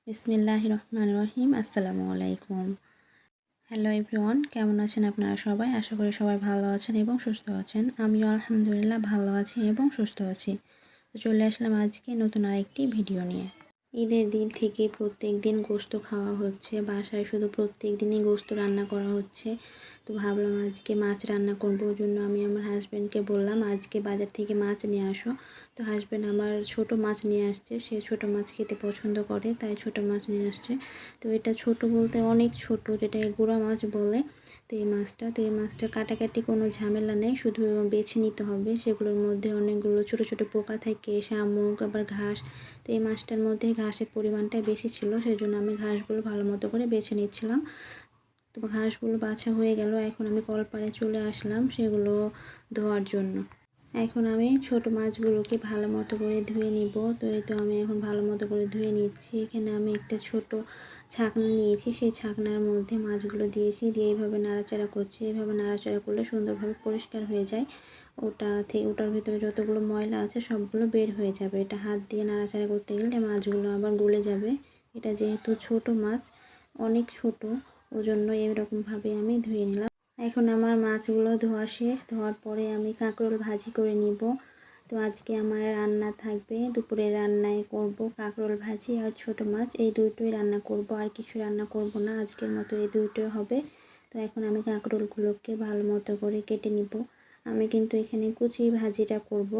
বিসমিল্লাহির রহমানির রহিম। আসসালামু আলাইকুম। হ্যালো এভরিওয়ান, কেমন আছেন আপনারা সবাই? আশা করি সবাই ভালো আছেন এবং সুস্থ আছেন। আমিও আলহামদুলিল্লাহ ভালো আছি এবং সুস্থ আছি। তো চলে আসলাম আজকে নতুন আরেকটি ভিডিও নিয়ে। ঈদের দিন থেকে প্রত্যেক দিন গোশত খাওয়া হচ্ছে, বাসায় শুধু প্রত্যেক দিনই গোশত রান্না করা হচ্ছে। তো ভাবলাম আজকে মাছ রান্না করবো। ওই জন্য আমি আমার হাজব্যান্ডকে বললাম আজকে বাজার থেকে মাছ নিয়ে আসো। তো হাজব্যান্ড আমার ছোট মাছ নিয়ে আসছে, সে ছোট মাছ খেতে পছন্দ করে, তাই ছোট মাছ নিয়ে আসছে। তো এটা ছোট বলতে অনেক ছোট, যেটাকে গুঁড়া মাছ বলে। তো এই মাছটা কাটাকাটি কোনো ঝামেলা নেই, শুধু বেছে নিতে হবে। সেগুলোর মধ্যে অনেকগুলো ছোট ছোট পোকা থাকে, শামুক, আবার ঘাস। তো এই মাছটার মধ্যে ঘাসের পরিমাণটা বেশি ছিল, সেই জন্য আমি ঘাসগুলো ভালো মতো করে বেছে নিচ্ছিলাম। তো ঘাসগুলো বাছা হয়ে গেল, এখন আমি কলপাড়ে চলে আসলাম সেগুলো ধোয়ার জন্য। এখন আমি ছোট মাছগুলোকে ভালো মতো করে ধুয়ে নিব। তো এই তো আমি এখন ভালো মতো করে ধুয়ে নিচ্ছি। এখানে আমি একটা ছোট ছাকনা নিয়েছি, সেই ছাকনার মধ্যে মাছগুলো দিয়েছি, দিয়ে এইভাবে নাড়াচাড়া করছি। এইভাবে নাড়াচাড়া করলে সুন্দরভাবে পরিষ্কার হয়ে যায়। ওটার ভিতরে যতগুলো ময়লা আছে সবগুলো বের হয়ে যাবে। এটা হাত দিয়ে নাড়াচাড়া করতে গেলে মাছগুলো আবার গলে যাবে। এটা যেহেতু ছোট মাছ, অনেক ছোট, ওজন্য এরকমভাবে আমি ধুয়ে নিলাম। এখন আমার মাছগুলো ধোয়া শেষ। ধোয়ার পরে আমি কাঁকরোল ভাজি করে নিব। তো আজকে আমার রান্না থাকবে, দুপুরে রান্নায় করব কাঁকরোল ভাজি আর ছোট মাছ, এই দুটোই রান্না করব, আর কিছু রান্না করব না। আজকের মতো এই দুটোই হবে। তো এখন আমি কাঁকরোলগুলোকে ভালো মতো করে কেটে নিব। আমি কিন্তু এখানে কুচি ভাজিটা করব।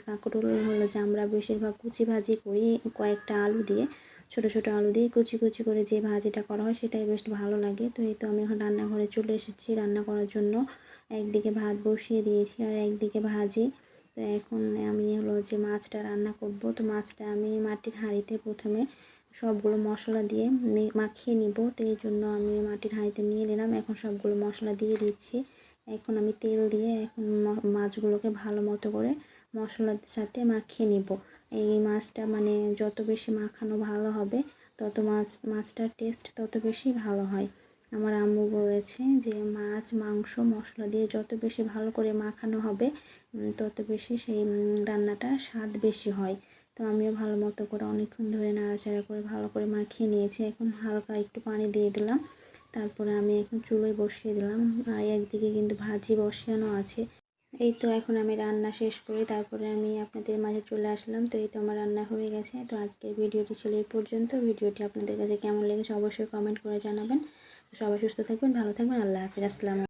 কাঁকরোল হলো যে আমরা বেশিরভাগ কুচি ভাজি করি, কয়েকটা আলু দিয়ে, ছোট ছোট আলু দিয়ে কুচি কুচি করে যে ভাজিটা করা হয় সেটাই বেশ ভালো লাগে। তো এই তো আমি এখন রান্নাঘরে চলে এসেছি রান্না করার জন্য। একদিকে ভাত বসিয়ে দিয়েছি আর একদিকে ভাজি। তো এখন আমি হলো যে মাছটা রান্না করব। তো মাছটা আমি মাটির হাঁড়িতে প্রথমে সবগুলো মশলা দিয়ে মাখিয়ে নিব। তো এই জন্য আমি মাটির হাঁড়িতে নিয়ে নিলাম। এখন সবগুলো মশলা দিয়ে দিচ্ছি। এখন আমি তেল দিয়ে এখন মাছগুলোকে ভালো মতো করে মশলার সাথে মাখিয়ে নিব। এই মাছটা মানে যত বেশি মাখানো ভালো হবে, তত মাছটার টেস্ট তত বেশি ভালো হয়। আমার আম্মু বলেছে যে মাছ মাংস মশলা দিয়ে যত বেশি ভালো করে মাখানো হবে, তত বেশি সেই রান্নাটার স্বাদ বেশি হয়। তো আমিও ভালো মতো করে অনেকক্ষণ ধরে নাড়াচাড়া করে ভালো করে মাখিয়ে নিয়েছি। এখন হালকা একটু পানি দিয়ে দিলাম, তারপরে আমি এখন চুলোয় বসিয়ে দিলাম। আর একদিকে কিন্তু ভাজি বসানো আছে। এই তো এখন আমি রান্না শেষ করে তারপরে আমি আপনাদের মাঝে চলে আসলাম। তো এই তো আমার রান্না হয়ে গেছে। তো আজকের ভিডিওটি ছিল এই পর্যন্ত। ভিডিওটি আপনাদের কাছে কেমন লেগেছে অবশ্যই কমেন্ট করে জানাবেন। সবাই সুস্থ থাকবেন, ভালো থাকবেন। আল্লাহ হাফিজ। আসসালামু আলাইকুম।